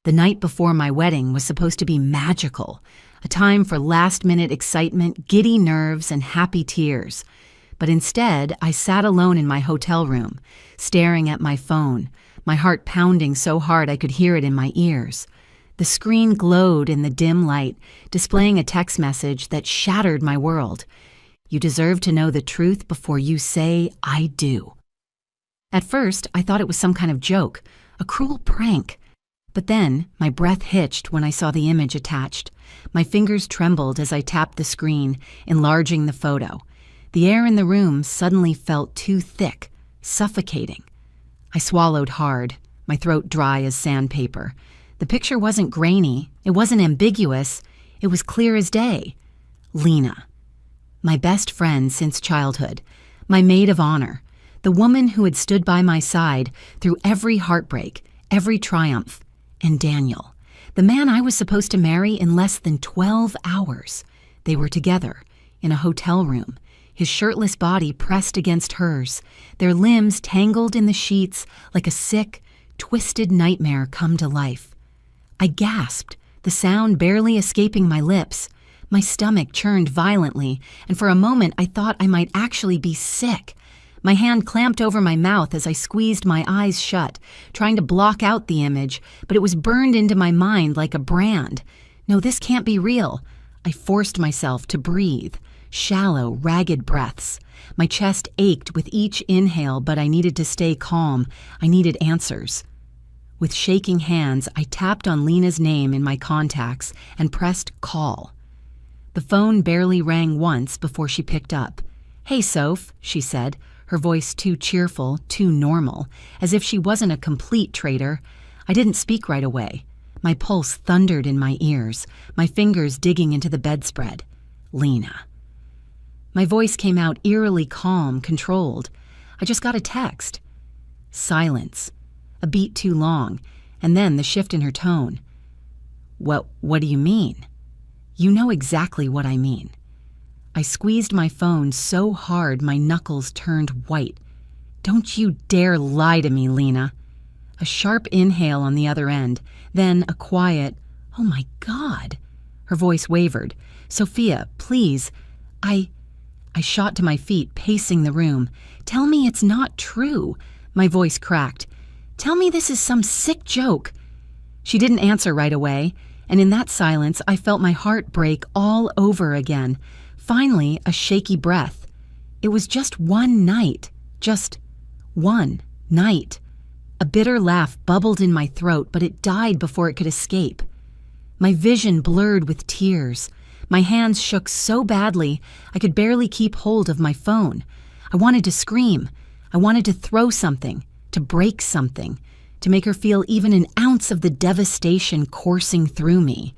The night before my wedding was supposed to be magical, a time for last-minute excitement, giddy nerves, and happy tears. But instead, I sat alone in my hotel room, staring at my phone, my heart pounding so hard I could hear it in my ears. The screen glowed in the dim light, displaying a text message that shattered my world. "You deserve to know the truth before you say, 'I do.'" At first, I thought it was some kind of joke, a cruel prank. But then, my breath hitched when I saw the image attached. My fingers trembled as I tapped the screen, enlarging the photo. The air in the room suddenly felt too thick, suffocating. I swallowed hard, my throat dry as sandpaper. The picture wasn't grainy, it wasn't ambiguous, it was clear as day. Lena. My best friend since childhood, my maid of honor, the woman who had stood by my side through every heartbreak, every triumph. And Daniel, the man I was supposed to marry in less than 12 hours. They were together, in a hotel room, his shirtless body pressed against hers, their limbs tangled in the sheets like a sick, twisted nightmare come to life. I gasped, the sound barely escaping my lips. My stomach churned violently, and for a moment I thought I might actually be sick. My hand clamped over my mouth as I squeezed my eyes shut, trying to block out the image, but it was burned into my mind like a brand. No, this can't be real. I forced myself to breathe, shallow, ragged breaths. My chest ached with each inhale, but I needed to stay calm. I needed answers. With shaking hands, I tapped on Lena's name in my contacts and pressed call. The phone barely rang once before she picked up. "Hey, Soph," she said, her voice too cheerful, too normal, as if she wasn't a complete traitor. I didn't speak right away. My pulse thundered in my ears, my fingers digging into the bedspread. Lena. My voice came out eerily calm, controlled. "I just got a text." Silence. A beat too long, and then the shift in her tone. What do you mean?" "You know exactly what I mean." I squeezed my phone so hard my knuckles turned white. "Don't you dare lie to me, Lena." A sharp inhale on the other end, then a quiet, "Oh my God." Her voice wavered. "Sophia, please, I shot to my feet, pacing the room. "Tell me it's not true." My voice cracked. "Tell me this is some sick joke." She didn't answer right away, and in that silence I felt my heart break all over again. Finally, a shaky breath. It was just one night. Just one night. A bitter laugh bubbled in my throat, but it died before it could escape. My vision blurred with tears. My hands shook so badly I could barely keep hold of my phone. I wanted to scream. I wanted to throw something, to break something, to make her feel even an ounce of the devastation coursing through me.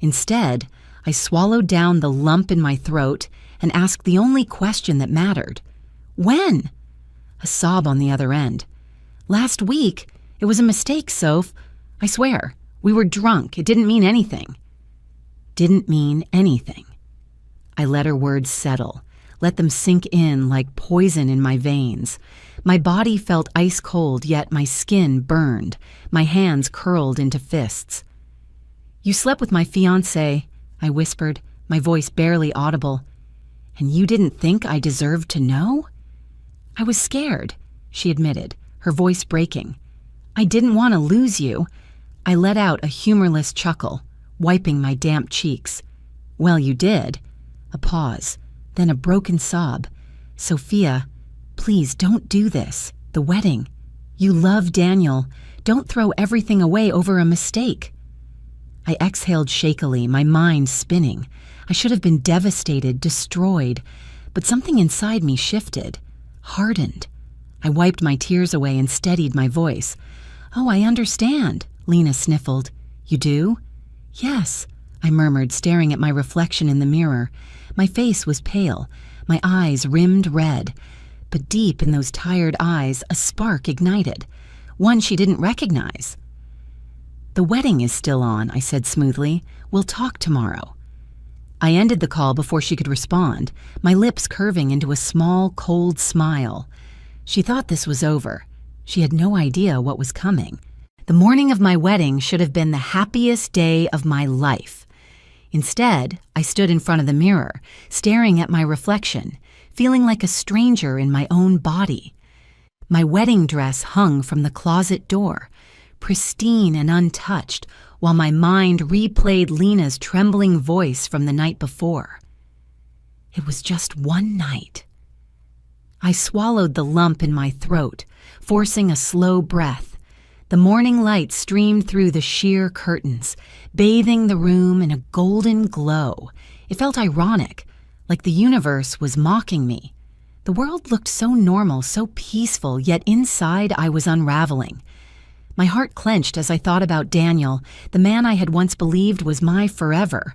Instead, I swallowed down the lump in my throat and asked the only question that mattered. "When?" A sob on the other end. "Last week. It was a mistake, Soph. I swear. We were drunk. It didn't mean anything." Didn't mean anything. I let her words settle, let them sink in like poison in my veins. My body felt ice cold, yet my skin burned. My hands curled into fists. "You slept with my fiancé," I whispered, my voice barely audible. "And you didn't think I deserved to know?" "I was scared," she admitted, her voice breaking. "I didn't want to lose you." I let out a humorless chuckle, wiping my damp cheeks. "Well, you did." A pause, then a broken sob. "Sophia, please don't do this. The wedding. You love Daniel. Don't throw everything away over a mistake." I exhaled shakily, my mind spinning. I should have been devastated, destroyed, but something inside me shifted, hardened. I wiped my tears away and steadied my voice. "Oh, I understand," Lena sniffled. "You do?" "Yes," I murmured, staring at my reflection in the mirror. My face was pale, my eyes rimmed red, but deep in those tired eyes a spark ignited, one she didn't recognize. "The wedding is still on," I said smoothly. "We'll talk tomorrow." I ended the call before she could respond, my lips curving into a small, cold smile. She thought this was over. She had no idea what was coming. The morning of my wedding should have been the happiest day of my life. Instead, I stood in front of the mirror, staring at my reflection, feeling like a stranger in my own body. My wedding dress hung from the closet door, pristine and untouched, while my mind replayed Lena's trembling voice from the night before. It was just one night. I swallowed the lump in my throat, forcing a slow breath. The morning light streamed through the sheer curtains, bathing the room in a golden glow. It felt ironic, like the universe was mocking me. The world looked so normal, so peaceful, yet inside I was unraveling. My heart clenched as I thought about Daniel, the man I had once believed was my forever.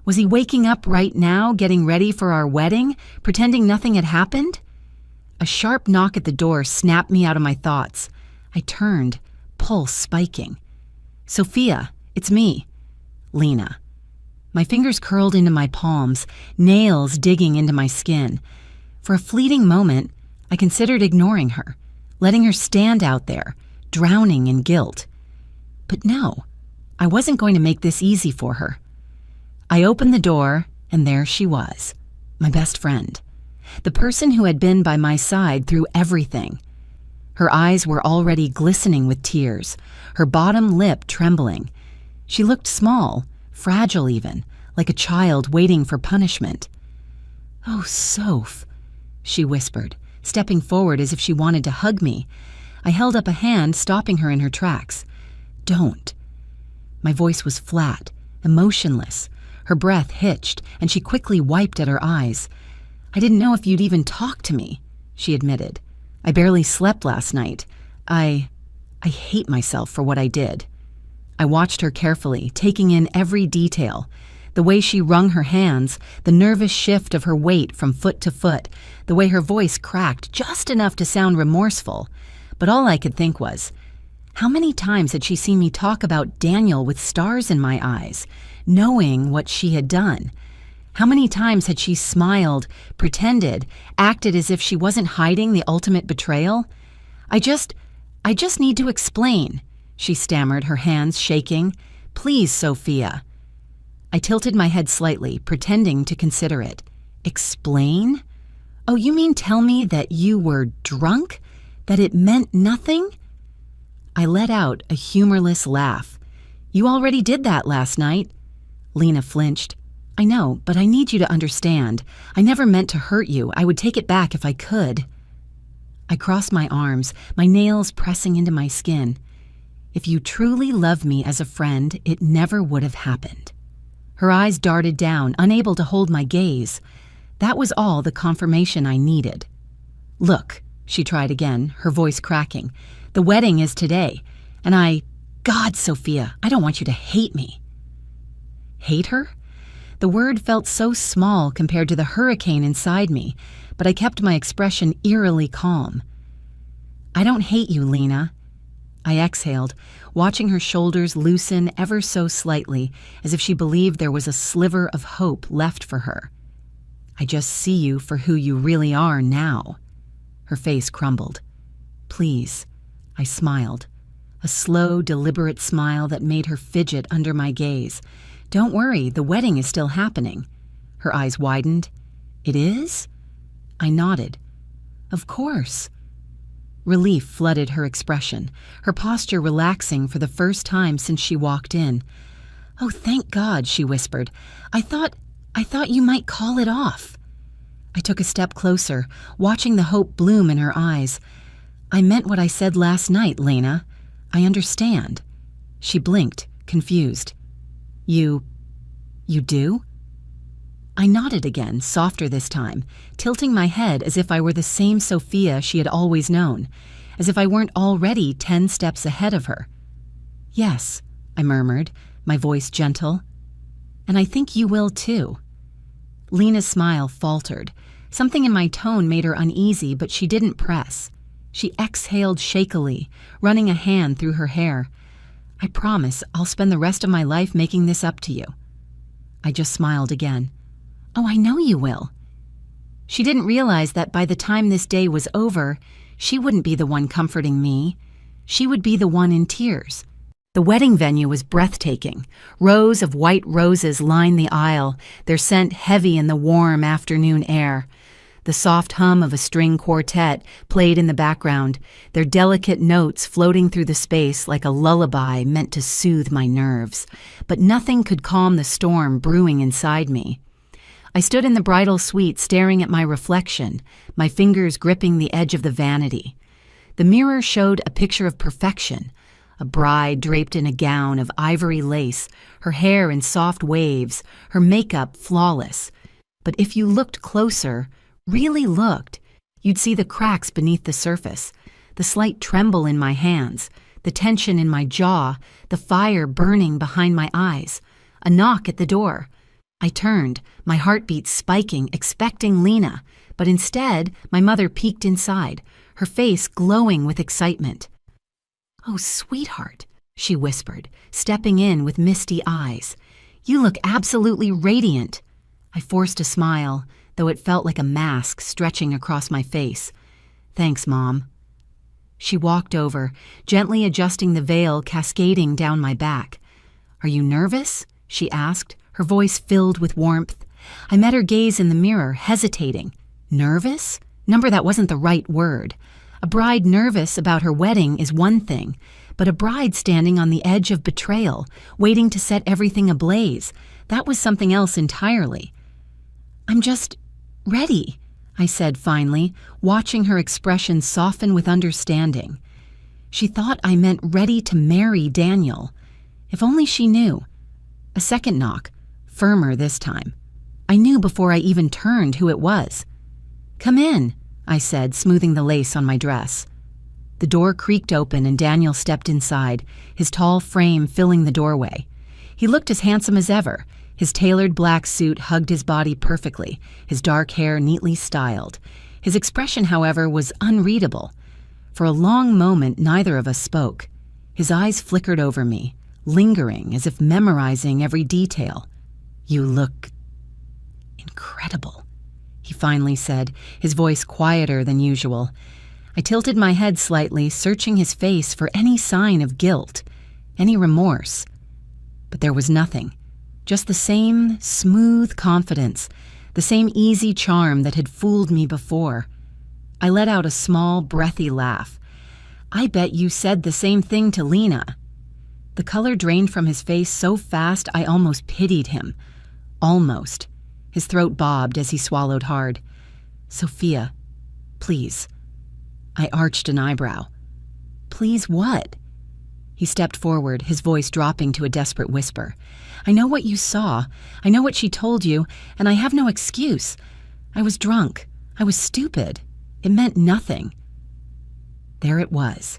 Was he waking up right now, getting ready for our wedding, pretending nothing had happened? A sharp knock at the door snapped me out of my thoughts. I turned, pulse spiking. "Sophia, it's me." Lena. My fingers curled into my palms, nails digging into my skin. For a fleeting moment, I considered ignoring her, letting her stand out there, drowning in guilt. But no, I wasn't going to make this easy for her. I opened the door, and there she was, my best friend, the person who had been by my side through everything. Her eyes were already glistening with tears, her bottom lip trembling. She looked small, fragile even, like a child waiting for punishment. "Oh, Soph," she whispered, stepping forward as if she wanted to hug me. I held up a hand, stopping her in her tracks. "Don't." My voice was flat, emotionless. Her breath hitched, and she quickly wiped at her eyes. "I didn't know if you'd even talk to me," she admitted. "I barely slept last night. I hate myself for what I did." I watched her carefully, taking in every detail. The way she wrung her hands, the nervous shift of her weight from foot to foot, the way her voice cracked just enough to sound remorseful. But all I could think was, how many times had she seen me talk about Daniel with stars in my eyes, knowing what she had done? How many times had she smiled, pretended, acted as if she wasn't hiding the ultimate betrayal? I just need to explain," she stammered, her hands shaking. "Please, Sophia." I tilted my head slightly, pretending to consider it. "Explain? Oh, you mean tell me that you were drunk? That it meant nothing?" I let out a humorless laugh. "You already did that last night." Lena flinched. "I know, but I need you to understand. I never meant to hurt you. I would take it back if I could." I crossed my arms, my nails pressing into my skin. "If you truly love me as a friend, it never would have happened." Her eyes darted down, unable to hold my gaze. That was all the confirmation I needed. "Look," she tried again, her voice cracking. "The wedding is today, and God, Sophia, I don't want you to hate me." Hate her? The word felt so small compared to the hurricane inside me, but I kept my expression eerily calm. "I don't hate you, Lena." I exhaled, watching her shoulders loosen ever so slightly, as if she believed there was a sliver of hope left for her. "I just see you for who you really are now." Her face crumbled. "Please," I smiled, a slow, deliberate smile that made her fidget under my gaze. "Don't worry, the wedding is still happening." Her eyes widened. "It is?" I nodded. "Of course." Relief flooded her expression, her posture relaxing for the first time since she walked in. "Oh, thank God," she whispered. I thought you might call it off." I took a step closer, watching the hope bloom in her eyes. "I meant what I said last night, Lena. I understand." She blinked, confused. You do?" I nodded again, softer this time, tilting my head as if I were the same Sophia she had always known, as if I weren't already 10 steps ahead of her. "Yes," I murmured, my voice gentle. "And I think you will too." Lena's smile faltered. Something in my tone made her uneasy, but she didn't press. She exhaled shakily, running a hand through her hair. "I promise I'll spend the rest of my life making this up to you." I just smiled again. "Oh, I know you will." She didn't realize that by the time this day was over, she wouldn't be the one comforting me. She would be the one in tears, The wedding venue was breathtaking. Rows of white roses lined the aisle, their scent heavy in the warm afternoon air. The soft hum of a string quartet played in the background, their delicate notes floating through the space like a lullaby meant to soothe my nerves. But nothing could calm the storm brewing inside me. I stood in the bridal suite staring at my reflection, my fingers gripping the edge of the vanity. The mirror showed a picture of perfection, a bride draped in a gown of ivory lace, her hair in soft waves, her makeup flawless. But if you looked closer, really looked, you'd see the cracks beneath the surface, the slight tremble in my hands, the tension in my jaw, the fire burning behind my eyes. A knock at the door. I turned, my heartbeat spiking, expecting Lena, but instead my mother peeked inside, her face glowing with excitement. "Oh, sweetheart," she whispered, stepping in with misty eyes. "You look absolutely radiant." I forced a smile, though it felt like a mask stretching across my face. "Thanks, Mom." She walked over, gently adjusting the veil cascading down my back. "Are you nervous?" she asked, her voice filled with warmth. I met her gaze in the mirror, hesitating. Nervous? Number, that wasn't the right word. A bride nervous about her wedding is one thing, but a bride standing on the edge of betrayal, waiting to set everything ablaze, that was something else entirely. "I'm just ready," I said finally, watching her expression soften with understanding. She thought I meant ready to marry Daniel. If only she knew. A second knock, firmer this time. I knew before I even turned who it was. "Come in," I said, smoothing the lace on my dress. The door creaked open and Daniel stepped inside, his tall frame filling the doorway. He looked as handsome as ever. His tailored black suit hugged his body perfectly, his dark hair neatly styled. His expression, however, was unreadable. For a long moment, neither of us spoke. His eyes flickered over me, lingering as if memorizing every detail. "You look incredible," he finally said, his voice quieter than usual. I tilted my head slightly, searching his face for any sign of guilt, any remorse. But there was nothing. Just the same smooth confidence, the same easy charm that had fooled me before. I let out a small, breathy laugh. "I bet you said the same thing to Lena." The color drained from his face so fast I almost pitied him. Almost. His throat bobbed as he swallowed hard. "Sophia, please." I arched an eyebrow. "Please what?" He stepped forward, his voice dropping to a desperate whisper. "I know what you saw. I know what she told you, and I have no excuse. I was drunk. I was stupid. It meant nothing." There it was.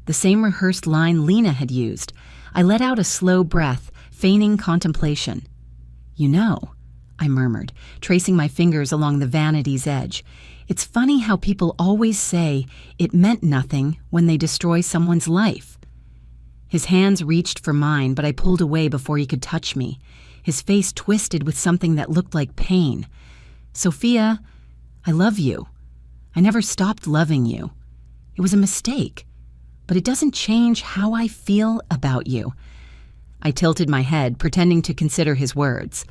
The same rehearsed line Lena had used. I let out a slow breath, feigning contemplation. "You know," I murmured, tracing my fingers along the vanity's edge. "It's funny how people always say it meant nothing when they destroy someone's life." His hands reached for mine, but I pulled away before he could touch me. His face twisted with something that looked like pain. "Sophia, I love you. I never stopped loving you. It was a mistake, but it doesn't change how I feel about you." I tilted my head, pretending to consider his words.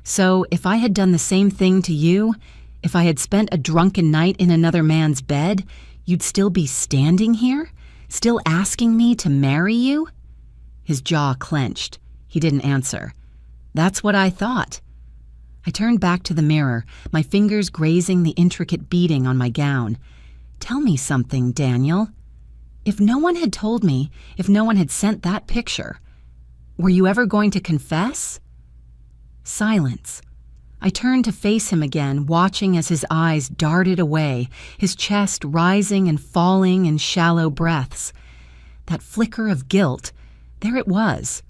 "So if I had done the same thing to you, if I had spent a drunken night in another man's bed, you'd still be standing here? Still asking me to marry you?" His jaw clenched. He didn't answer. "That's what I thought." I turned back to the mirror, my fingers grazing the intricate beading on my gown. "Tell me something, Daniel. If no one had told me, if no one had sent that picture, were you ever going to confess?" Silence. I turned to face him again, watching as his eyes darted away, his chest rising and falling in shallow breaths. That flicker of guilt, there it was.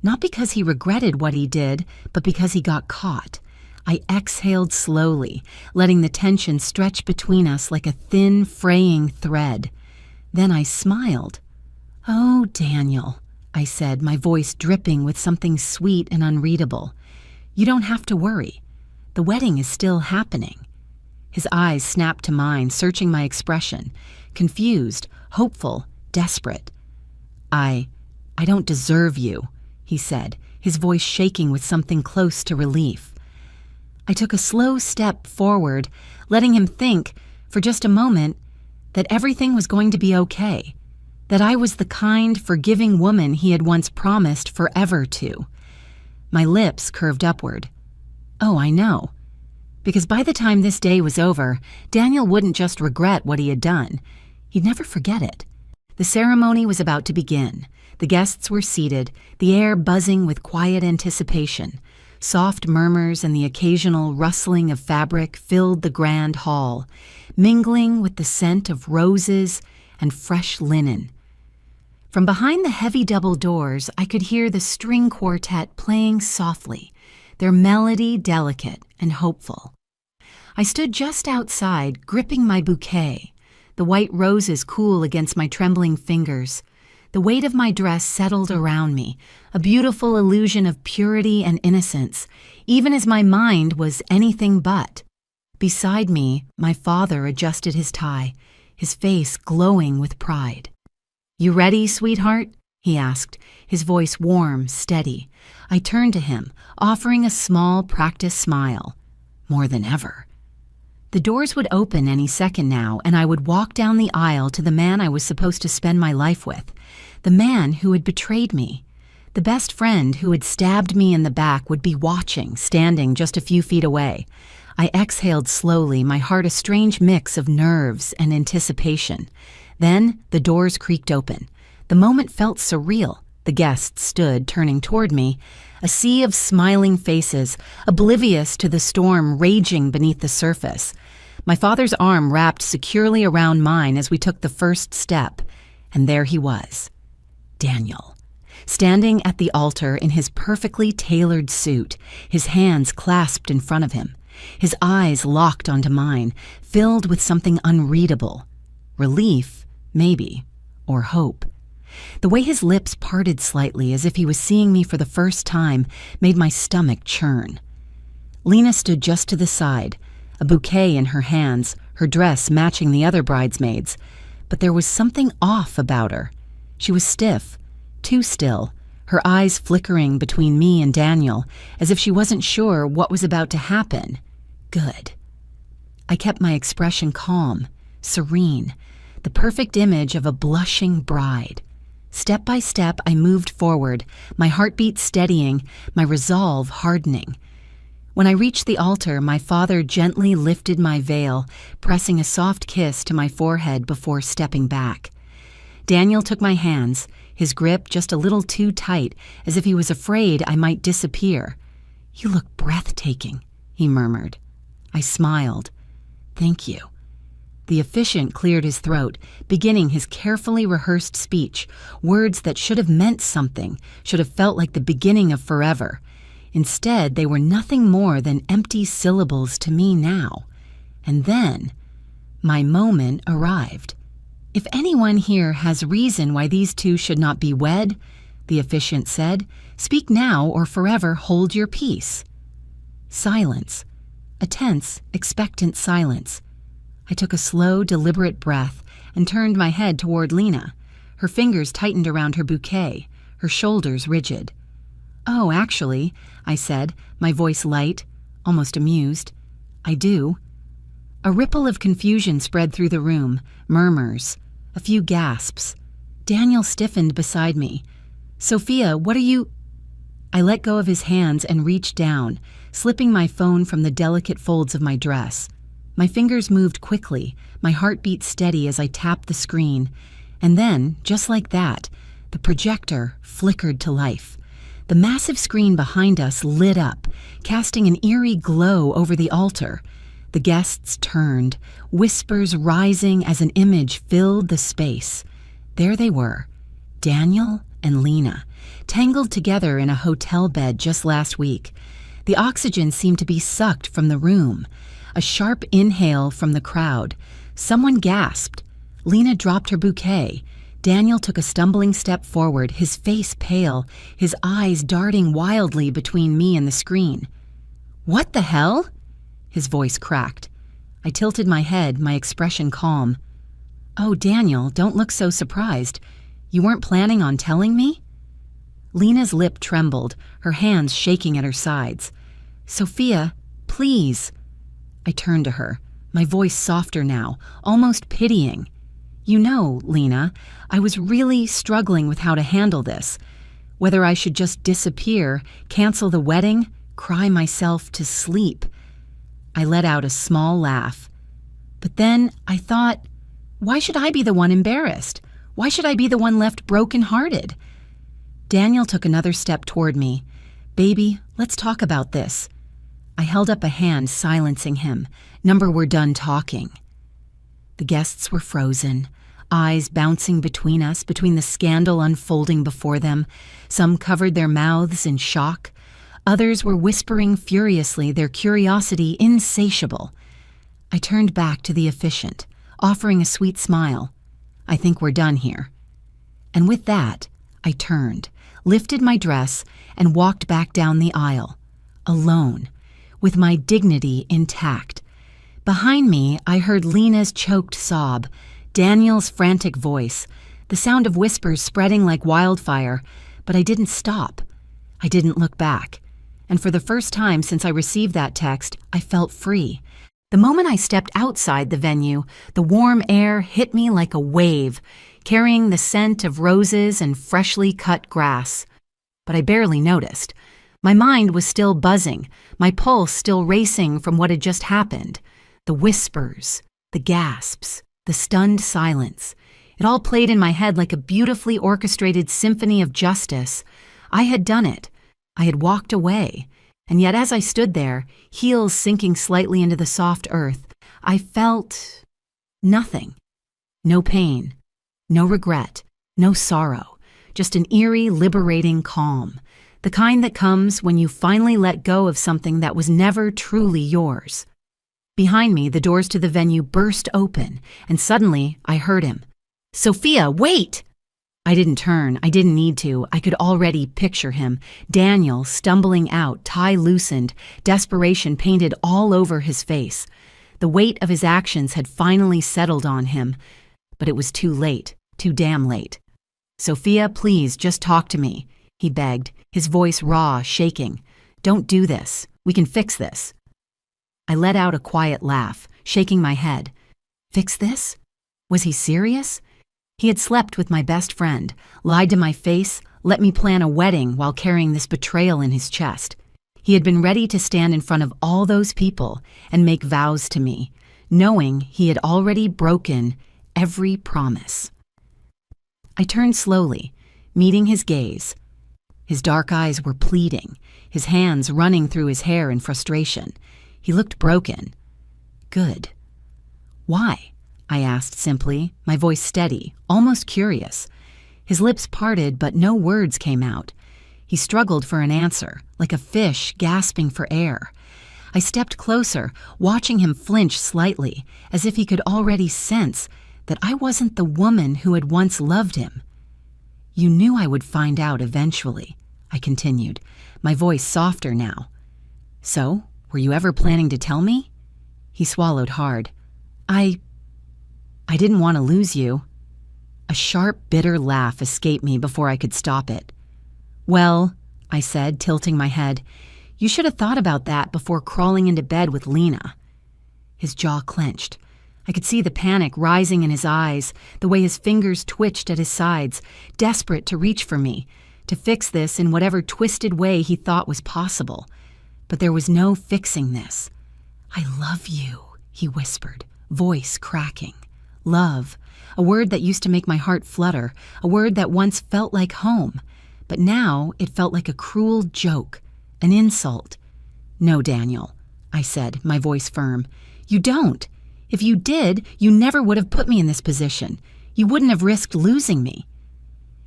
Not because he regretted what he did, but because he got caught. I exhaled slowly, letting the tension stretch between us like a thin, fraying thread. Then I smiled. "Oh, Daniel," I said, my voice dripping with something sweet and unreadable. "You don't have to worry. The wedding is still happening." His eyes snapped to mine, searching my expression. Confused, hopeful, desperate. I I don't deserve you," he said, his voice shaking with something close to relief. I took a slow step forward, letting him think, for just a moment, that everything was going to be okay, that I was the kind, forgiving woman he had once promised forever to. My lips curved upward. Oh, I know. Because by the time this day was over, Daniel wouldn't just regret what he had done. He'd never forget it. The ceremony was about to begin. The guests were seated, the air buzzing with quiet anticipation. Soft murmurs and the occasional rustling of fabric filled the grand hall, mingling with the scent of roses and fresh linen. From behind the heavy double doors, I could hear the string quartet playing softly, their melody delicate and hopeful. I stood just outside, gripping my bouquet, the white roses cool against my trembling fingers. The weight of my dress settled around me, a beautiful illusion of purity and innocence, even as my mind was anything but. Beside me, my father adjusted his tie, his face glowing with pride. "You ready, sweetheart?" he asked, his voice warm, steady. I turned to him, offering a small, practiced smile. More than ever. The doors would open any second now, and I would walk down the aisle to the man I was supposed to spend my life with, the man who had betrayed me. The best friend who had stabbed me in the back would be watching, standing just a few feet away. I exhaled slowly, my heart a strange mix of nerves and anticipation. Then the doors creaked open. The moment felt surreal. The guests stood, turning toward me, a sea of smiling faces, oblivious to the storm raging beneath the surface. My father's arm wrapped securely around mine as we took the first step, and there he was, Daniel, standing at the altar in his perfectly tailored suit, his hands clasped in front of him, his eyes locked onto mine, filled with something unreadable. Relief, maybe, or hope. The way his lips parted slightly as if he was seeing me for the first time made my stomach churn. Lena stood just to the side, a bouquet in her hands, her dress matching the other bridesmaids, but there was something off about her. She was stiff, too still, her eyes flickering between me and Daniel, as if she wasn't sure what was about to happen. Good. I kept my expression calm, serene, the perfect image of a blushing bride. Step by step, I moved forward, my heartbeat steadying, my resolve hardening. When I reached the altar, my father gently lifted my veil, pressing a soft kiss to my forehead before stepping back. Daniel took my hands, his grip just a little too tight, as if he was afraid I might disappear. "You look breathtaking," he murmured. I smiled. "Thank you." The officiant cleared his throat, beginning his carefully rehearsed speech, words that should have meant something, should have felt like the beginning of forever. Instead, they were nothing more than empty syllables to me now. And then, my moment arrived. "If anyone here has reason why these two should not be wed," the officiant said, "speak now or forever hold your peace." Silence. A tense, expectant silence. I took a slow, deliberate breath and turned my head toward Lena. Her fingers tightened around her bouquet, her shoulders rigid. "Oh, actually," I said, my voice light, almost amused. "I do." A ripple of confusion spread through the room, murmurs, a few gasps. Daniel stiffened beside me. "Sophia, what are you—" I let go of his hands and reached down, slipping my phone from the delicate folds of my dress. My fingers moved quickly, my heartbeat steady as I tapped the screen. And then, just like that, the projector flickered to life. The massive screen behind us lit up, casting an eerie glow over the altar. The guests turned, whispers rising as an image filled the space. There they were, Daniel and Lena, tangled together in a hotel bed just last week. The oxygen seemed to be sucked from the room. A sharp inhale from the crowd. Someone gasped. Lena dropped her bouquet. Daniel took a stumbling step forward, his face pale, his eyes darting wildly between me and the screen. "What the hell?" His voice cracked. I tilted my head, my expression calm. "Oh, Daniel, don't look so surprised. You weren't planning on telling me?" Lena's lip trembled, her hands shaking at her sides. "Sophia, please." I turned to her, my voice softer now, almost pitying. "You know, Lena, I was really struggling with how to handle this. Whether I should just disappear, cancel the wedding, cry myself to sleep." I let out a small laugh. But then I thought, why should I be the one embarrassed? Why should I be the one left broken-hearted? Daniel took another step toward me. "Baby, let's talk about this." I held up a hand, silencing him. "Number, we're done talking." The guests were frozen, eyes bouncing between us, between the scandal unfolding before them. Some covered their mouths in shock. Others were whispering furiously, their curiosity insatiable. I turned back to the officiant, offering a sweet smile. "I think we're done here." And with that, I turned, lifted my dress, and walked back down the aisle, alone, with my dignity intact. Behind me, I heard Lena's choked sob, Daniel's frantic voice, the sound of whispers spreading like wildfire, but I didn't stop. I didn't look back. And for the first time since I received that text, I felt free. The moment I stepped outside the venue, the warm air hit me like a wave, carrying the scent of roses and freshly cut grass. But I barely noticed. My mind was still buzzing, my pulse still racing from what had just happened. The whispers, the gasps, the stunned silence. It all played in my head like a beautifully orchestrated symphony of justice. I had done it. I had walked away. And yet as I stood there, heels sinking slightly into the soft earth, I felt nothing. No pain, no regret, no sorrow, just an eerie, liberating calm, the kind that comes when you finally let go of something that was never truly yours. Behind me, the doors to the venue burst open, and suddenly I heard him. "Sophia, wait!" I didn't turn. I didn't need to. I could already picture him. Daniel stumbling out, tie loosened, desperation painted all over his face. The weight of his actions had finally settled on him, but it was too late, too damn late. "Sophia, please, just talk to me," he begged, his voice raw, shaking. "Don't do this. We can fix this." I let out a quiet laugh, shaking my head. Fix this? Was he serious? He had slept with my best friend, lied to my face, let me plan a wedding while carrying this betrayal in his chest. He had been ready to stand in front of all those people and make vows to me, knowing he had already broken every promise. I turned slowly, meeting his gaze. His dark eyes were pleading, his hands running through his hair in frustration. He looked broken. Good. "Why?" I asked simply, my voice steady, almost curious. His lips parted, but no words came out. He struggled for an answer, like a fish gasping for air. I stepped closer, watching him flinch slightly, as if he could already sense that I wasn't the woman who had once loved him. "You knew I would find out eventually," I continued, my voice softer now. "So, were you ever planning to tell me?" He swallowed hard. I didn't want to lose you." A sharp, bitter laugh escaped me before I could stop it. "Well," I said, tilting my head, "you should have thought about that before crawling into bed with Lena." His jaw clenched. I could see the panic rising in his eyes, the way his fingers twitched at his sides, desperate to reach for me, to fix this in whatever twisted way he thought was possible. But there was no fixing this. "I love you," he whispered, voice cracking. Love, a word that used to make my heart flutter, a word that once felt like home, but now it felt like a cruel joke, an insult. "No, Daniel," I said, my voice firm. "You don't. If you did, you never would have put me in this position. You wouldn't have risked losing me."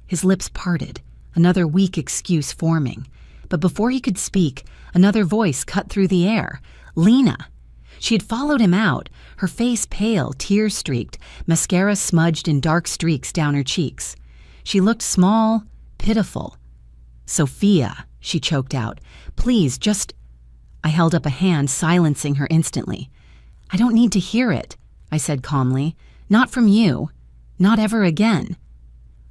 His lips parted, another weak excuse forming. But before he could speak, another voice cut through the air. Lena. She had followed him out, her face pale, tear-streaked, mascara smudged in dark streaks down her cheeks. She looked small, pitiful. "Sophia," she choked out, "please, just—" I held up a hand, silencing her instantly. "I don't need to hear it," I said calmly. "Not from you. Not ever again."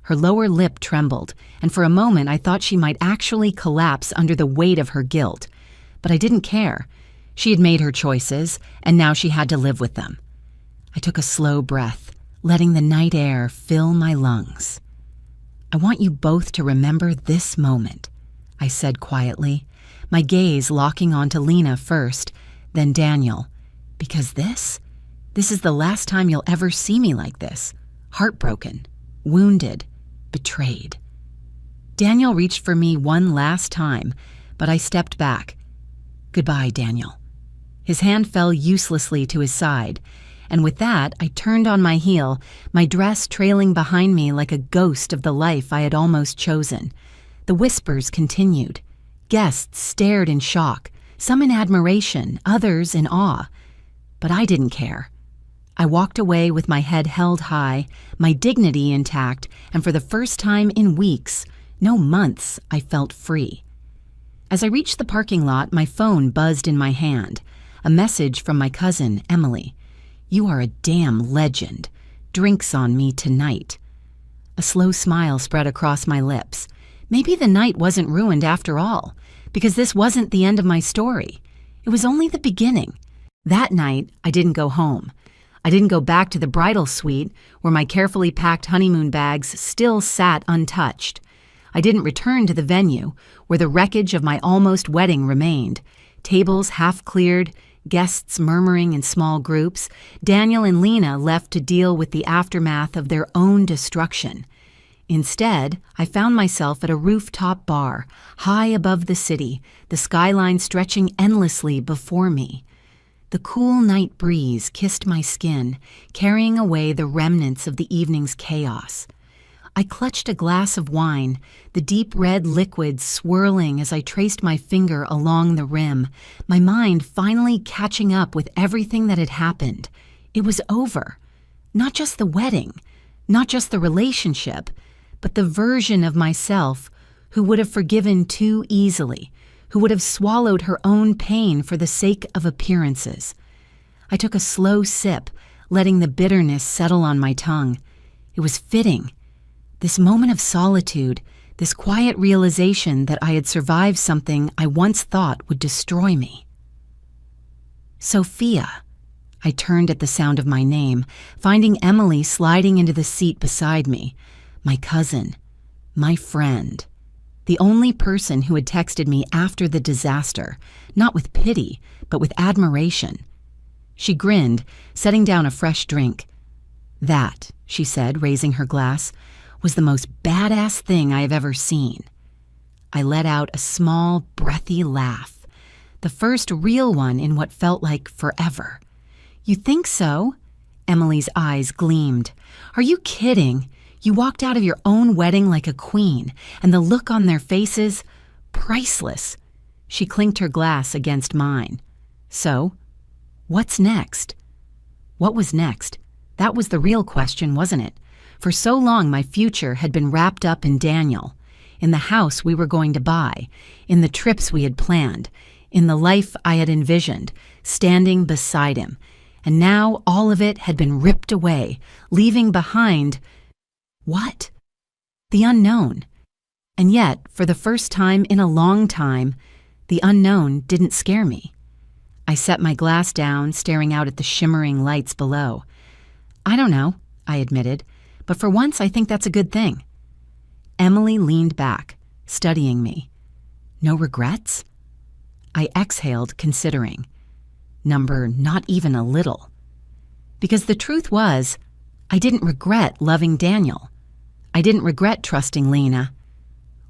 Her lower lip trembled, and for a moment I thought she might actually collapse under the weight of her guilt. But I didn't care. She had made her choices, and now she had to live with them. I took a slow breath, letting the night air fill my lungs. "I want you both to remember this moment," I said quietly, my gaze locking onto Lena first, then Daniel, "because this is the last time you'll ever see me like this, heartbroken, wounded, betrayed." Daniel reached for me one last time, but I stepped back. "Goodbye, Daniel." His hand fell uselessly to his side, and with that I turned on my heel, my dress trailing behind me like a ghost of the life I had almost chosen. The whispers continued. Guests stared in shock, some in admiration, others in awe. But I didn't care. I walked away with my head held high, my dignity intact, and for the first time in weeks, no months, I felt free. As I reached the parking lot, my phone buzzed in my hand. A message from my cousin, Emily. "You are a damn legend. Drinks on me tonight." A slow smile spread across my lips. Maybe the night wasn't ruined after all, because this wasn't the end of my story. It was only the beginning. That night, I didn't go home. I didn't go back to the bridal suite where my carefully packed honeymoon bags still sat untouched. I didn't return to the venue where the wreckage of my almost wedding remained. Tables half cleared, guests murmuring in small groups, Daniel and Lena left to deal with the aftermath of their own destruction. Instead, I found myself at a rooftop bar, high above the city, the skyline stretching endlessly before me. The cool night breeze kissed my skin, carrying away the remnants of the evening's chaos. I clutched a glass of wine, the deep red liquid swirling as I traced my finger along the rim, my mind finally catching up with everything that had happened. It was over. Not just the wedding, not just the relationship, but the version of myself who would have forgiven too easily, who would have swallowed her own pain for the sake of appearances. I took a slow sip, letting the bitterness settle on my tongue. It was fitting. This moment of solitude, this quiet realization that I had survived something I once thought would destroy me. "Sophia." I turned at the sound of my name, finding Emily sliding into the seat beside me. My cousin, my friend, the only person who had texted me after the disaster, not with pity, but with admiration. She grinned, setting down a fresh drink. "That," she said, raising her glass, "was the most badass thing I have ever seen." I let out a small, breathy laugh, the first real one in what felt like forever. "You think so?" Emily's eyes gleamed. "Are you kidding? You walked out of your own wedding like a queen, and the look on their faces, priceless." She clinked her glass against mine. "So, what's next?" What was next? That was the real question, wasn't it? For so long, my future had been wrapped up in Daniel, in the house we were going to buy, in the trips we had planned, in the life I had envisioned, standing beside him. And now all of it had been ripped away, leaving behind what? The unknown. And yet, for the first time in a long time, the unknown didn't scare me. I set my glass down, staring out at the shimmering lights below. "I don't know," I admitted, "but for once I think that's a good thing." Emily leaned back, studying me. "No regrets?" I exhaled, considering. Number not even a little. Because the truth was, I didn't regret loving Daniel. I didn't regret trusting Lena.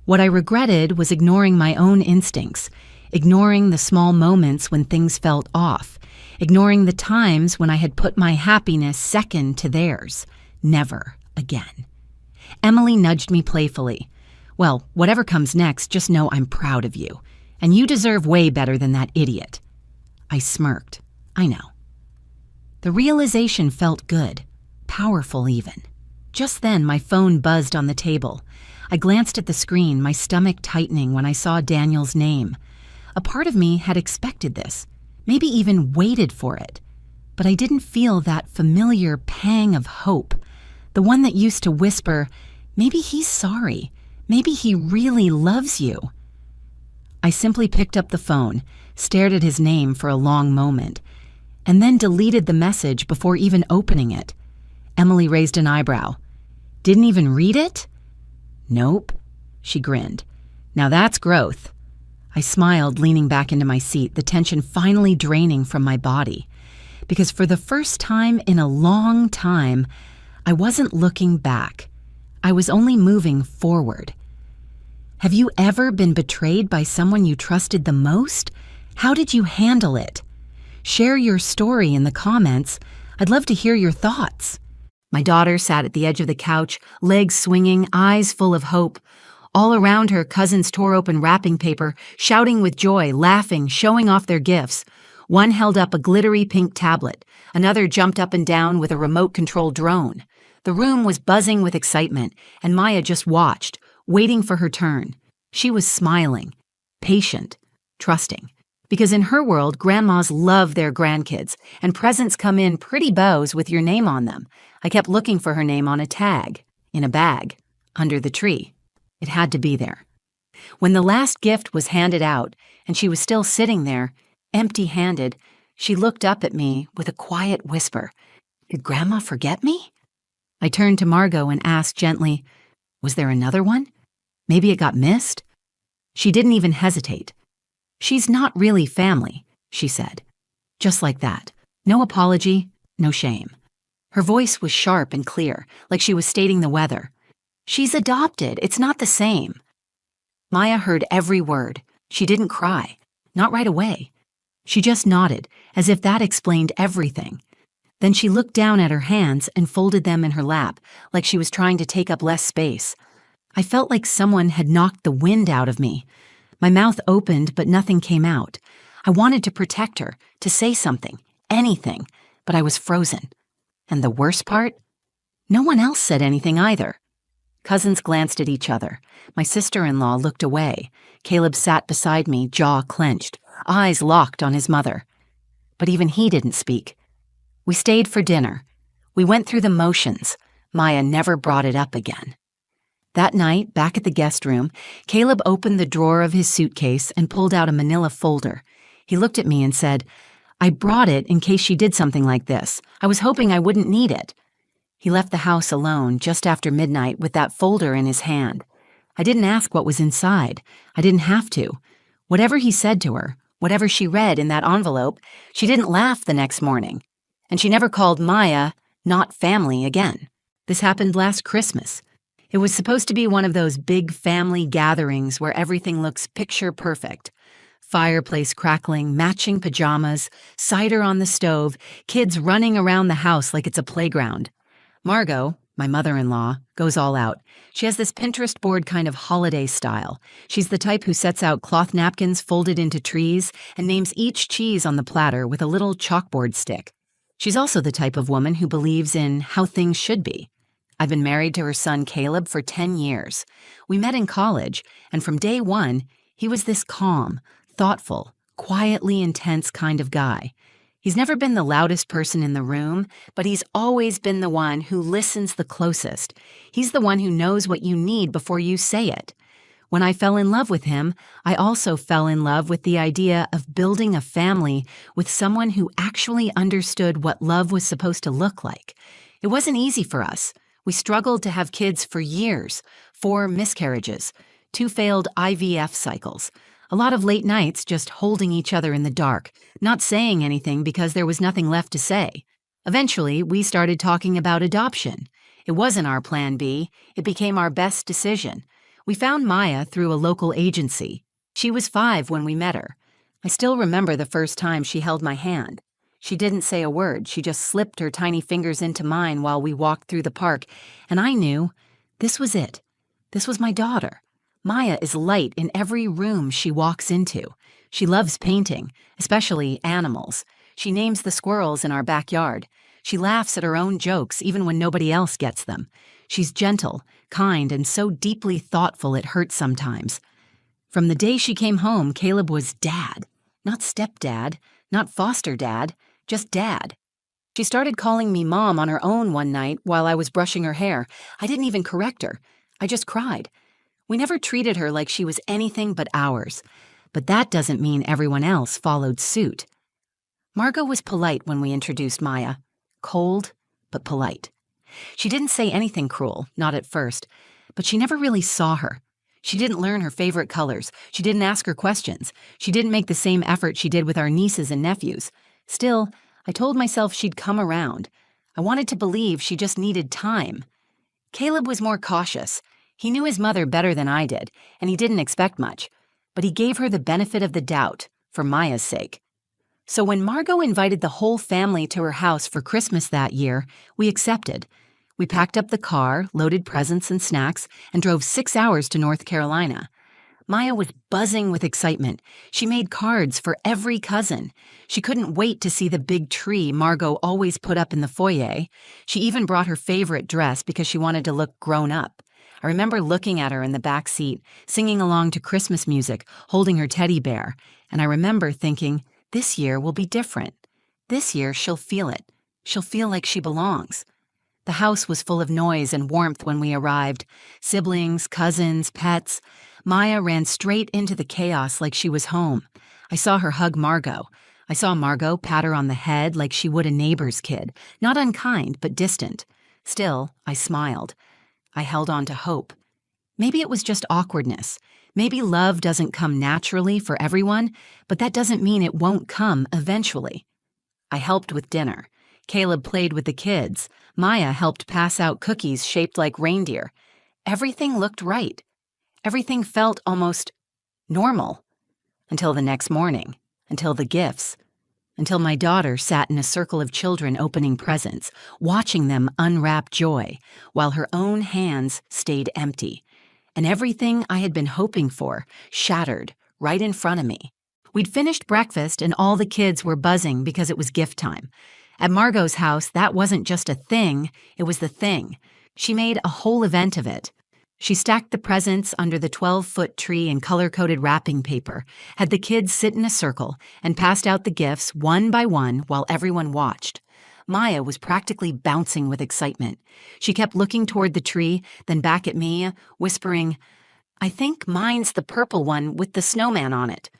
What I regretted was ignoring my own instincts, ignoring the small moments when things felt off, ignoring the times when I had put my happiness second to theirs. Never again. Emily nudged me playfully. "Well, whatever comes next, just know I'm proud of you, and you deserve way better than that idiot." I smirked. I know. The realization felt good, powerful even. Just then, my phone buzzed on the table. I glanced at the screen, my stomach tightening when I saw Daniel's name. A part of me had expected this, maybe even waited for it. But I didn't feel that familiar pang of hope, the one that used to whisper, Maybe he's sorry. Maybe he really loves you. I simply picked up the phone, stared at his name for a long moment, and then deleted the message before even opening it. Emily raised an eyebrow. Didn't even read it? Nope, she grinned. Now that's growth. I smiled, leaning back into my seat, the tension finally draining from my body. Because for the first time in a long time, I wasn't looking back. I was only moving forward. Have you ever been betrayed by someone you trusted the most? How did you handle it? Share your story in the comments. I'd love to hear your thoughts. My daughter sat at the edge of the couch, legs swinging, eyes full of hope. All around her, cousins tore open wrapping paper, shouting with joy, laughing, showing off their gifts. One held up a glittery pink tablet. Another jumped up and down with a remote-controlled drone. The room was buzzing with excitement, and Maya just watched, waiting for her turn. She was smiling, patient, trusting. Because in her world, grandmas love their grandkids, and presents come in pretty bows with your name on them. I kept looking for her name on a tag, in a bag, under the tree. It had to be there. When the last gift was handed out, and she was still sitting there, empty-handed, she looked up at me with a quiet whisper. Did Grandma forget me? I turned to Margot and asked gently, was there another one? Maybe it got missed? She didn't even hesitate. She's not really family, she said. Just like that. No apology, no shame. Her voice was sharp and clear, like she was stating the weather. She's adopted. It's not the same. Maya heard every word. She didn't cry. Not right away. She just nodded, as if that explained everything. Then she looked down at her hands and folded them in her lap, like she was trying to take up less space. I felt like someone had knocked the wind out of me. My mouth opened, but nothing came out. I wanted to protect her, to say something, anything, but I was frozen. And the worst part? No one else said anything either. Cousins glanced at each other. My sister-in-law looked away. Caleb sat beside me, jaw clenched, eyes locked on his mother. But even he didn't speak. We stayed for dinner. We went through the motions. Maya never brought it up again. That night, back at the guest room, Caleb opened the drawer of his suitcase and pulled out a manila folder. He looked at me and said, I brought it in case she did something like this. I was hoping I wouldn't need it. He left the house alone just after midnight with that folder in his hand. I didn't ask what was inside. I didn't have to. Whatever he said to her, whatever she read in that envelope, she didn't laugh the next morning. And she never called Maya not family again. This happened last Christmas. It was supposed to be one of those big family gatherings where everything looks picture perfect. Fireplace crackling, matching pajamas, cider on the stove, kids running around the house like it's a playground. Margot, my mother-in-law, goes all out. She has this Pinterest board kind of holiday style. She's the type who sets out cloth napkins folded into trees and names each cheese on the platter with a little chalkboard stick. She's also the type of woman who believes in how things should be. I've been married to her son Caleb for 10 years. We met in college, and from day one, he was this calm, thoughtful, quietly intense kind of guy. He's never been the loudest person in the room, but he's always been the one who listens the closest. He's the one who knows what you need before you say it. When I fell in love with him, I also fell in love with the idea of building a family with someone who actually understood what love was supposed to look like. It wasn't easy for us. We struggled to have kids for years, 4 miscarriages, 2 failed IVF cycles, a lot of late nights just holding each other in the dark, not saying anything because there was nothing left to say. Eventually, we started talking about adoption. It wasn't our plan B. It became our best decision. We found Maya through a local agency. She was 5 when we met her. I still remember the first time she held my hand. She didn't say a word. She just slipped her tiny fingers into mine while we walked through the park, and I knew this was it. This was my daughter. Maya is light in every room she walks into. She loves painting, especially animals. She names the squirrels in our backyard. She laughs at her own jokes even when nobody else gets them. She's gentle, kind, and so deeply thoughtful it hurts sometimes. From the day she came home, Caleb was dad. Not stepdad, not foster dad, just dad. She started calling me mom on her own one night while I was brushing her hair. I didn't even correct her. I just cried. We never treated her like she was anything but ours, but that doesn't mean everyone else followed suit. Margot was polite when we introduced Maya. Cold, but polite. She didn't say anything cruel, not at first, but she never really saw her. She didn't learn her favorite colors. She didn't ask her questions. She didn't make the same effort she did with our nieces and nephews. Still, I told myself she'd come around. I wanted to believe she just needed time. Caleb was more cautious. He knew his mother better than I did, and he didn't expect much. But he gave her the benefit of the doubt, for Maya's sake. So when Margot invited the whole family to her house for Christmas that year, we accepted. We packed up the car, loaded presents and snacks, and drove 6 hours to North Carolina. Maya was buzzing with excitement. She made cards for every cousin. She couldn't wait to see the big tree Margot always put up in the foyer. She even brought her favorite dress because she wanted to look grown up. I remember looking at her in the back seat, singing along to Christmas music, holding her teddy bear, and I remember thinking, this year will be different. This year she'll feel it. She'll feel like she belongs. The house was full of noise and warmth when we arrived. Siblings, cousins, pets. Maya ran straight into the chaos like she was home. I saw her hug Margot. I saw Margot pat her on the head like she would a neighbor's kid, not unkind, but distant. Still, I smiled. I held on to hope. Maybe it was just awkwardness. Maybe love doesn't come naturally for everyone, but that doesn't mean it won't come eventually. I helped with dinner. Caleb played with the kids. Maya helped pass out cookies shaped like reindeer. Everything looked right. Everything felt almost normal. Until the next morning. Until the gifts. Until my daughter sat in a circle of children opening presents, watching them unwrap joy, while her own hands stayed empty. And everything I had been hoping for shattered right in front of me. We'd finished breakfast and all the kids were buzzing because it was gift time. At Margot's house, that wasn't just a thing, it was the thing. She made a whole event of it. She stacked the presents under the 12-foot tree in color-coded wrapping paper, had the kids sit in a circle, and passed out the gifts one by one while everyone watched. Maya was practically bouncing with excitement. She kept looking toward the tree, then back at me, whispering, "I think mine's the purple one with the snowman on it."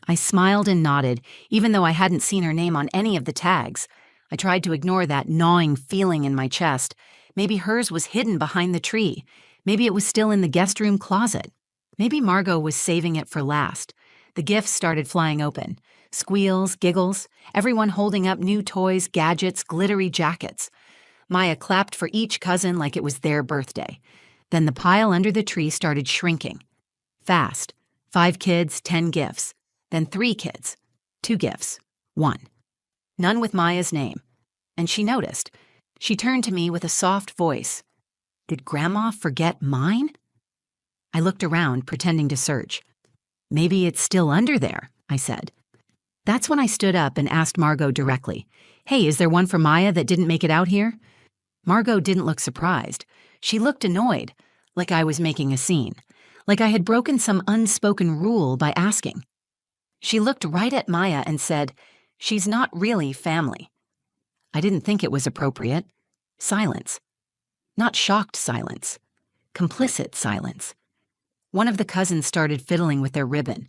I smiled and nodded, even though I hadn't seen her name on any of the tags. I tried to ignore that gnawing feeling in my chest. Maybe hers was hidden behind the tree. Maybe it was still in the guest room closet. Maybe Margot was saving it for last. The gifts started flying open. Squeals, giggles, everyone holding up new toys, gadgets, glittery jackets. Maya clapped for each cousin like it was their birthday. Then the pile under the tree started shrinking. Fast. 5 kids, 10 gifts. Then 3 kids. 2 gifts. 1. None with Maya's name. And she noticed. She turned to me with a soft voice. "Did Grandma forget mine?" I looked around, pretending to search. "Maybe it's still under there," I said. That's when I stood up and asked Margot directly, "Hey, is there one for Maya that didn't make it out here?" Margot didn't look surprised. She looked annoyed, like I was making a scene, like I had broken some unspoken rule by asking. She looked right at Maya and said, "She's not really family." I didn't think it was appropriate. Silence. Not shocked silence. Complicit silence. One of the cousins started fiddling with their ribbon.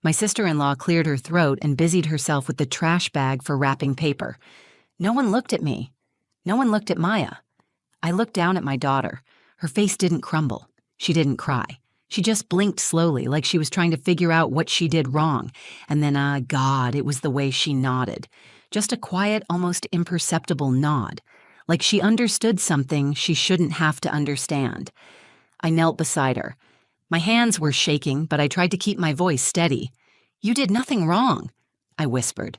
My sister-in-law cleared her throat and busied herself with the trash bag for wrapping paper. No one looked at me. No one looked at Maya. I looked down at my daughter. Her face didn't crumble. She didn't cry. She just blinked slowly, like she was trying to figure out what she did wrong. And then, God, it was the way she nodded. Just a quiet, almost imperceptible nod. Like she understood something she shouldn't have to understand. I knelt beside her. My hands were shaking, but I tried to keep my voice steady. "You did nothing wrong," I whispered.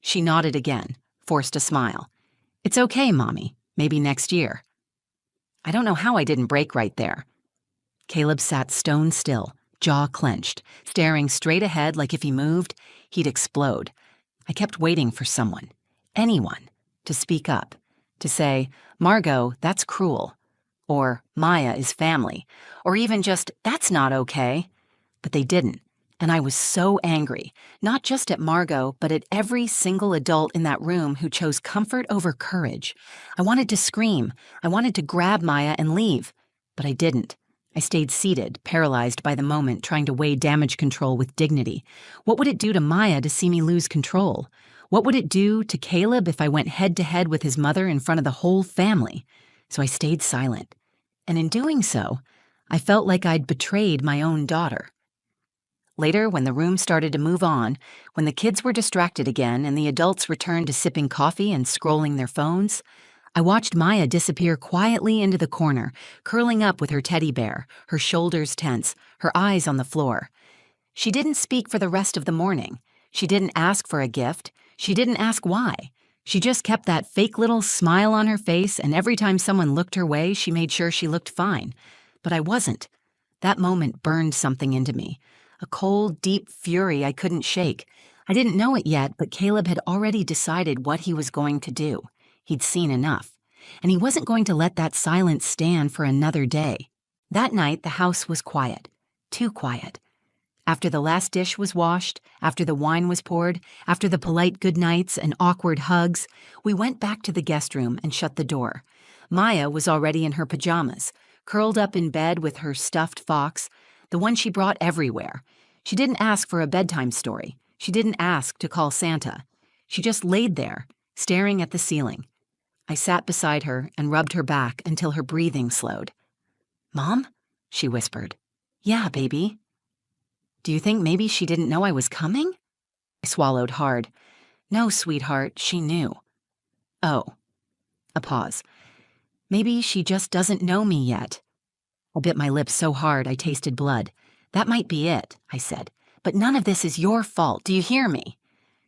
She nodded again, forced a smile. "It's okay, Mommy. Maybe next year." I don't know how I didn't break right there. Caleb sat stone still, jaw clenched, staring straight ahead like if he moved, he'd explode. I kept waiting for someone, anyone, to speak up. To say, "Margot, that's cruel," or "Maya is family," or even just, "That's not okay." But they didn't, and I was so angry, not just at Margot, but at every single adult in that room who chose comfort over courage. I wanted to scream. I wanted to grab Maya and leave, but I didn't. I stayed seated, paralyzed by the moment, trying to weigh damage control with dignity. What would it do to Maya to see me lose control? What would it do to Caleb if I went head-to-head with his mother in front of the whole family? So I stayed silent. And in doing so, I felt like I'd betrayed my own daughter. Later, when the room started to move on, when the kids were distracted again and the adults returned to sipping coffee and scrolling their phones, I watched Maya disappear quietly into the corner, curling up with her teddy bear, her shoulders tense, her eyes on the floor. She didn't speak for the rest of the morning. She didn't ask for a gift. She didn't ask why. She just kept that fake little smile on her face, and every time someone looked her way, she made sure she looked fine. But I wasn't. That moment burned something into me. A cold, deep fury I couldn't shake. I didn't know it yet, but Caleb had already decided what he was going to do. He'd seen enough. And he wasn't going to let that silence stand for another day. That night, the house was quiet. Too quiet. After the last dish was washed, after the wine was poured, after the polite goodnights and awkward hugs, we went back to the guest room and shut the door. Maya was already in her pajamas, curled up in bed with her stuffed fox, the one she brought everywhere. She didn't ask for a bedtime story. She didn't ask to call Santa. She just laid there, staring at the ceiling. I sat beside her and rubbed her back until her breathing slowed. "Mom?" she whispered. "Yeah, baby." "Do you think maybe she didn't know I was coming?" I swallowed hard. "No, sweetheart, she knew." "Oh." A pause. "Maybe she just doesn't know me yet." I bit my lips so hard I tasted blood. "That might be it," I said. "But none of this is your fault. Do you hear me?"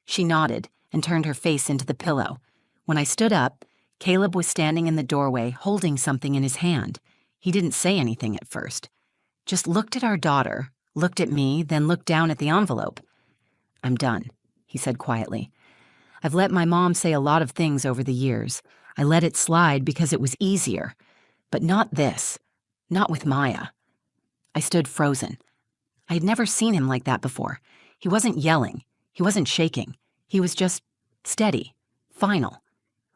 She nodded and turned her face into the pillow. When I stood up, Caleb was standing in the doorway holding something in his hand. He didn't say anything at first. Just looked at our daughter, looked at me, then looked down at the envelope. "I'm done," he said quietly. "I've let my mom say a lot of things over the years. I let it slide because it was easier. But not this. Not with Maya." I stood frozen. I had never seen him like that before. He wasn't yelling. He wasn't shaking. He was just steady, final.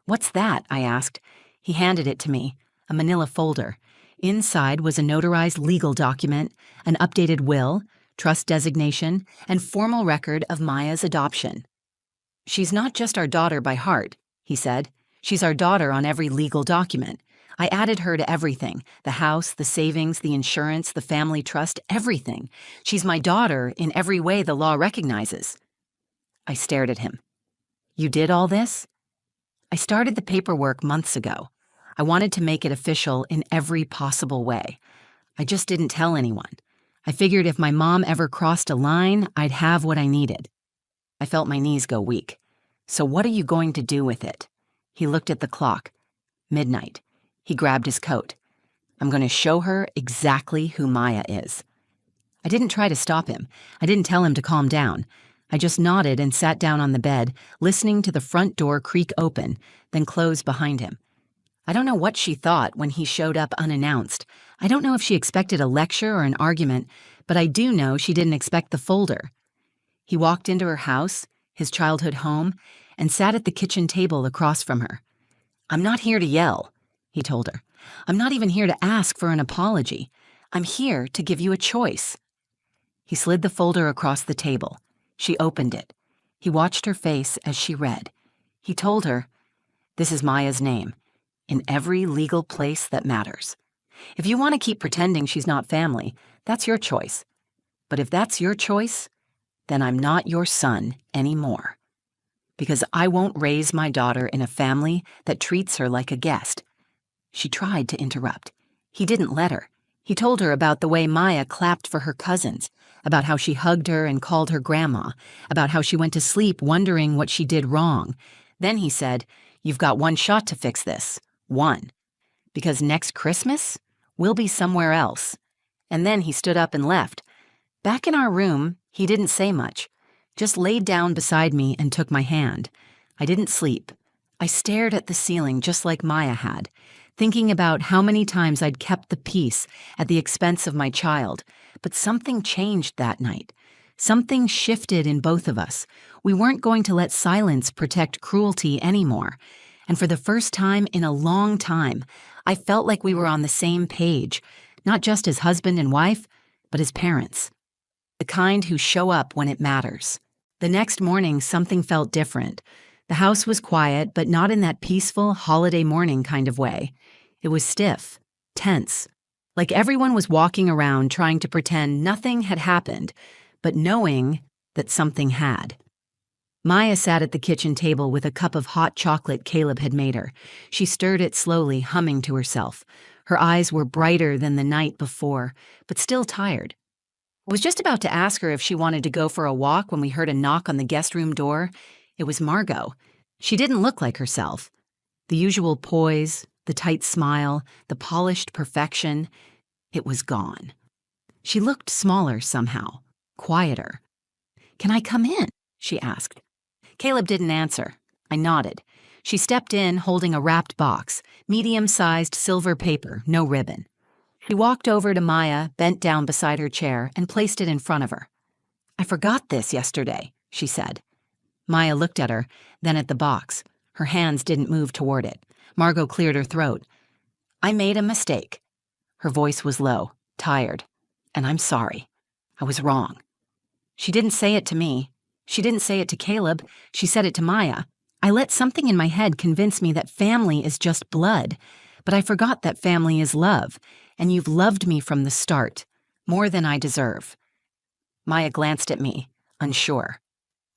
"What's that?" I asked. He handed it to me, a manila folder. Inside was a notarized legal document, an updated will, trust designation, and formal record of Maya's adoption. "She's not just our daughter by heart," he said. "She's our daughter on every legal document. I added her to everything, the house, the savings, the insurance, the family trust, everything. She's my daughter in every way the law recognizes." I stared at him. "You did all this?" "I started the paperwork months ago. I wanted to make it official in every possible way. I just didn't tell anyone. I figured if my mom ever crossed a line, I'd have what I needed." I felt my knees go weak. "So what are you going to do with it?" He looked at the clock. Midnight. He grabbed his coat. "I'm going to show her exactly who Maya is." I didn't try to stop him. I didn't tell him to calm down. I just nodded and sat down on the bed, listening to the front door creak open, then close behind him. I don't know what she thought when he showed up unannounced. I don't know if she expected a lecture or an argument, but I do know she didn't expect the folder. He walked into her house, his childhood home, and sat at the kitchen table across from her. "I'm not here to yell," he told her. "I'm not even here to ask for an apology. I'm here to give you a choice." He slid the folder across the table. She opened it. He watched her face as she read. He told her, "This is Maya's name, in every legal place that matters. If you want to keep pretending she's not family, that's your choice. But if that's your choice, then I'm not your son anymore. Because I won't raise my daughter in a family that treats her like a guest." She tried to interrupt. He didn't let her. He told her about the way Maya clapped for her cousins, about how she hugged her and called her grandma, about how she went to sleep wondering what she did wrong. Then he said, "You've got one shot to fix this. One. Because next Christmas, we'll be somewhere else." And then he stood up and left. Back in our room, he didn't say much, just laid down beside me and took my hand. I didn't sleep. I stared at the ceiling just like Maya had, thinking about how many times I'd kept the peace at the expense of my child. But something changed that night. Something shifted in both of us. We weren't going to let silence protect cruelty anymore. And for the first time in a long time, I felt like we were on the same page. not just as husband and wife, but as parents. The kind who show up when it matters. The next morning, something felt different. The house was quiet, but not in that peaceful, holiday morning kind of way. It was stiff, tense, like everyone was walking around trying to pretend nothing had happened, but knowing that something had. Maya sat at the kitchen table with a cup of hot chocolate Caleb had made her. She stirred it slowly, humming to herself. Her eyes were brighter than the night before, but still tired. I was just about to ask her if she wanted to go for a walk when we heard a knock on the guest room door. It was Margot. She didn't look like herself. The usual poise, the tight smile, the polished perfection, it was gone. She looked smaller somehow, quieter. "Can I come in?" she asked. Caleb didn't answer. I nodded. She stepped in holding a wrapped box, medium-sized silver paper, no ribbon. She walked over to Maya, bent down beside her chair, and placed it in front of her. "I forgot this yesterday," she said. Maya looked at her, then at the box. Her hands didn't move toward it. Margot cleared her throat. "I made a mistake." Her voice was low, tired. "And I'm sorry. I was wrong." She didn't say it to me. She didn't say it to Caleb. She said it to Maya. I let something in my head convince me that family is just blood, but I forgot that family is love, and you've loved me from the start, more than I deserve. Maya glanced at me, unsure.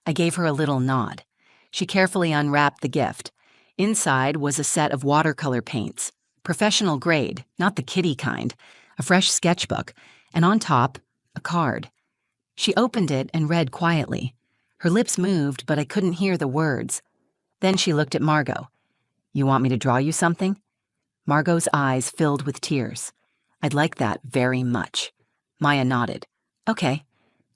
I gave her a little nod. She carefully unwrapped the gift. Inside was a set of watercolor paints, professional grade, not the kiddie kind, a fresh sketchbook, and on top, a card. She opened it and read quietly. Her lips moved, but I couldn't hear the words. Then she looked at Margot. "You want me to draw you something?" Margot's eyes filled with tears. "I'd like that very much." Maya nodded. "Okay."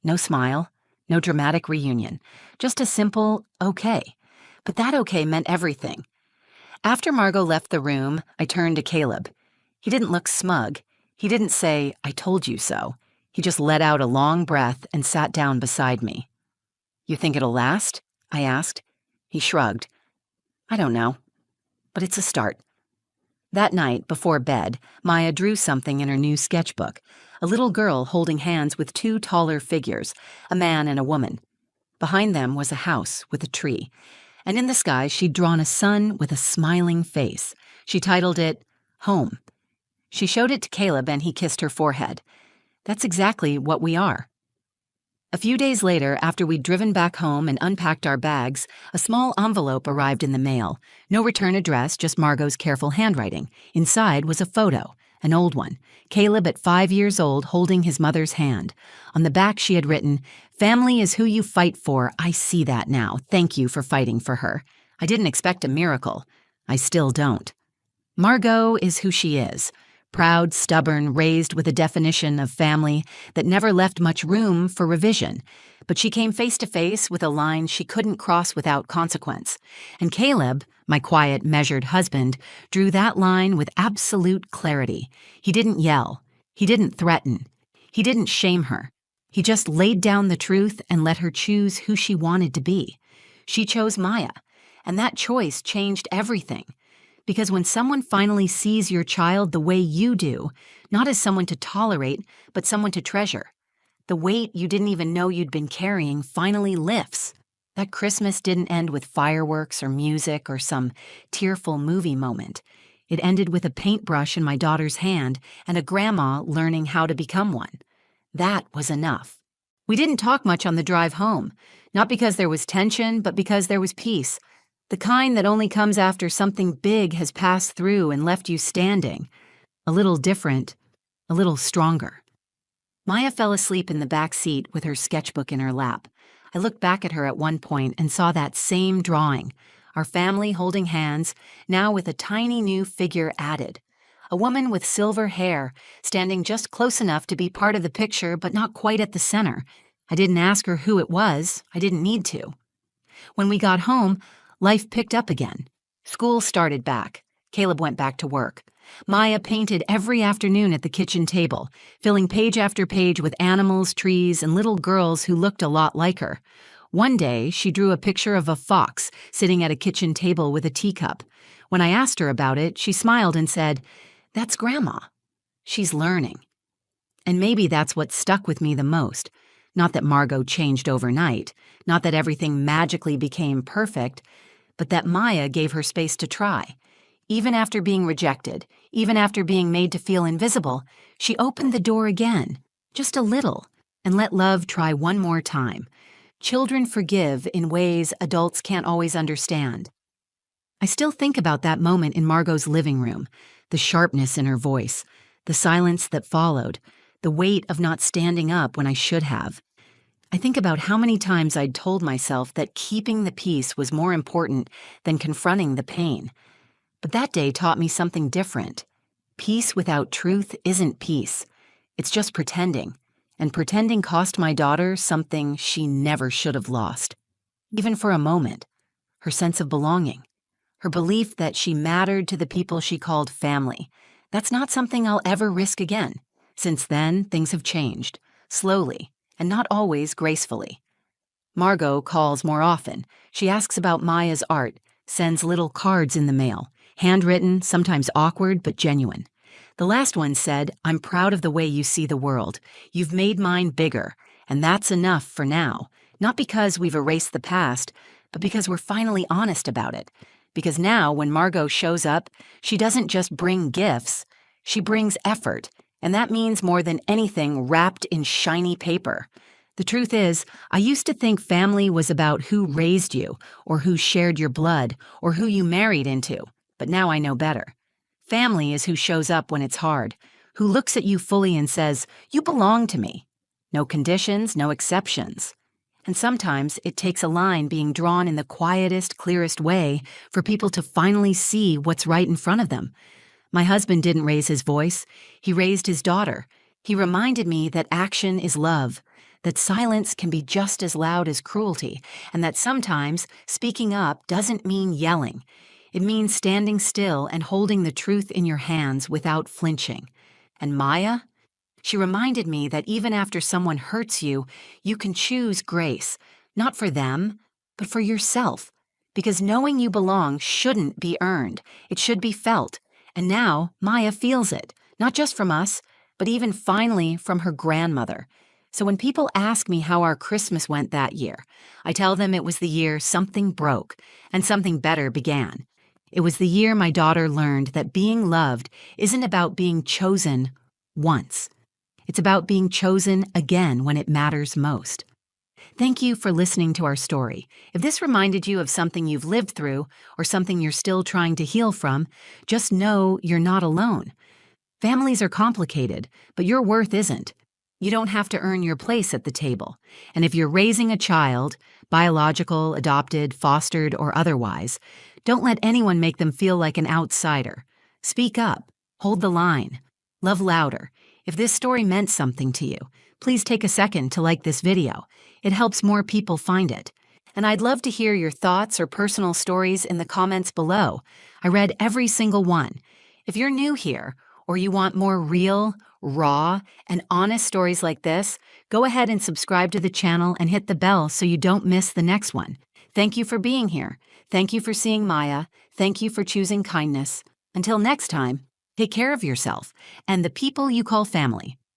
No smile, no dramatic reunion, just a simple okay. But that okay meant everything. After Margot left the room, I turned to Caleb. He didn't look smug. He didn't say, "I told you so." He just let out a long breath and sat down beside me. "You think it'll last?" I asked. He shrugged. "I don't know, but it's a start." That night, before bed, Maya drew something in her new sketchbook, a little girl holding hands with two taller figures, a man and a woman. Behind them was a house with a tree, and in the sky she'd drawn a sun with a smiling face. She titled it, Home. She showed it to Caleb and he kissed her forehead. That's exactly what we are. A few days later, after we'd driven back home and unpacked our bags, a small envelope arrived in the mail. No return address, just Margot's careful handwriting. Inside was a photo, an old one. Caleb at 5 years old holding his mother's hand. On the back she had written, "Family is who you fight for. I see that now. Thank you for fighting for her." I didn't expect a miracle. I still don't. Margot is who she is. Proud, stubborn, raised with a definition of family that never left much room for revision. But she came face to face with a line she couldn't cross without consequence. And Caleb, my quiet, measured husband, drew that line with absolute clarity. He didn't yell. He didn't threaten. He didn't shame her. He just laid down the truth and let her choose who she wanted to be. She chose Maya, and that choice changed everything. Because when someone finally sees your child the way you do, not as someone to tolerate, but someone to treasure, the weight you didn't even know you'd been carrying finally lifts. That Christmas didn't end with fireworks or music or some tearful movie moment. It ended with a paintbrush in my daughter's hand and a grandma learning how to become one. That was enough. We didn't talk much on the drive home, not because there was tension, but because there was peace. The kind that only comes after something big has passed through and left you standing. A little different, a little stronger. Maya fell asleep in the back seat with her sketchbook in her lap. I looked back at her at one point and saw that same drawing, our family holding hands, now with a tiny new figure added. A woman with silver hair, standing just close enough to be part of the picture but not quite at the center. I didn't ask her who it was. I didn't need to. When we got home, life picked up again. School started back. Caleb went back to work. Maya painted every afternoon at the kitchen table, filling page after page with animals, trees, and little girls who looked a lot like her. One day, she drew a picture of a fox sitting at a kitchen table with a teacup. When I asked her about it, she smiled and said, "That's Grandma." She's learning. And maybe that's what stuck with me the most. Not that Margot changed overnight, not that everything magically became perfect, but that Maya gave her space to try. Even after being rejected, even after being made to feel invisible, she opened the door again, just a little, and let love try one more time. Children forgive in ways adults can't always understand. I still think about that moment in Margot's living room, the sharpness in her voice, the silence that followed, the weight of not standing up when I should have. I think about how many times I'd told myself that keeping the peace was more important than confronting the pain. But that day taught me something different. Peace without truth isn't peace. It's just pretending. And pretending cost my daughter something she never should have lost. Even for a moment. Her sense of belonging. Her belief that she mattered to the people she called family. That's not something I'll ever risk again. Since then, things have changed. Slowly. And not always gracefully. Margot calls more often. She asks about Maya's art, sends little cards in the mail, handwritten, sometimes awkward, but genuine. The last one said, "I'm proud of the way you see the world. You've made mine bigger, and that's enough for now. Not because we've erased the past, but because we're finally honest about it. Because now, when Margot shows up, she doesn't just bring gifts, she brings effort. And that means more than anything wrapped in shiny paper. The truth is, I used to think family was about who raised you, or who shared your blood, or who you married into. But now I know better. Family is who shows up when it's hard, who looks at you fully and says, "You belong to me." No conditions, no exceptions. And sometimes it takes a line being drawn in the quietest, clearest way for people to finally see what's right in front of them. My husband didn't raise his voice. He raised his daughter. He reminded me that action is love, that silence can be just as loud as cruelty, and that sometimes speaking up doesn't mean yelling. It means standing still and holding the truth in your hands without flinching. And Maya? She reminded me that even after someone hurts you, you can choose grace, not for them, but for yourself. Because knowing you belong shouldn't be earned. It should be felt. And now, Maya feels it, not just from us, but even finally from her grandmother. So when people ask me how our Christmas went that year, I tell them it was the year something broke and something better began. It was the year my daughter learned that being loved isn't about being chosen once. It's about being chosen again when it matters most. Thank you for listening to our story. If this reminded you of something you've lived through or something you're still trying to heal from, just know you're not alone. Families are complicated, but your worth isn't. You don't have to earn your place at the table. And if you're raising a child, biological, adopted, fostered, or otherwise, don't let anyone make them feel like an outsider. Speak up. Hold the line. Love louder. If this story meant something to you, please take a second to like this video. It helps more people find it. And I'd love to hear your thoughts or personal stories in the comments below. I read every single one. If you're new here, or you want more real, raw, and honest stories like this, go ahead and subscribe to the channel and hit the bell so you don't miss the next one. Thank you for being here. Thank you for seeing Maya. Thank you for choosing kindness. Until next time, take care of yourself and the people you call family.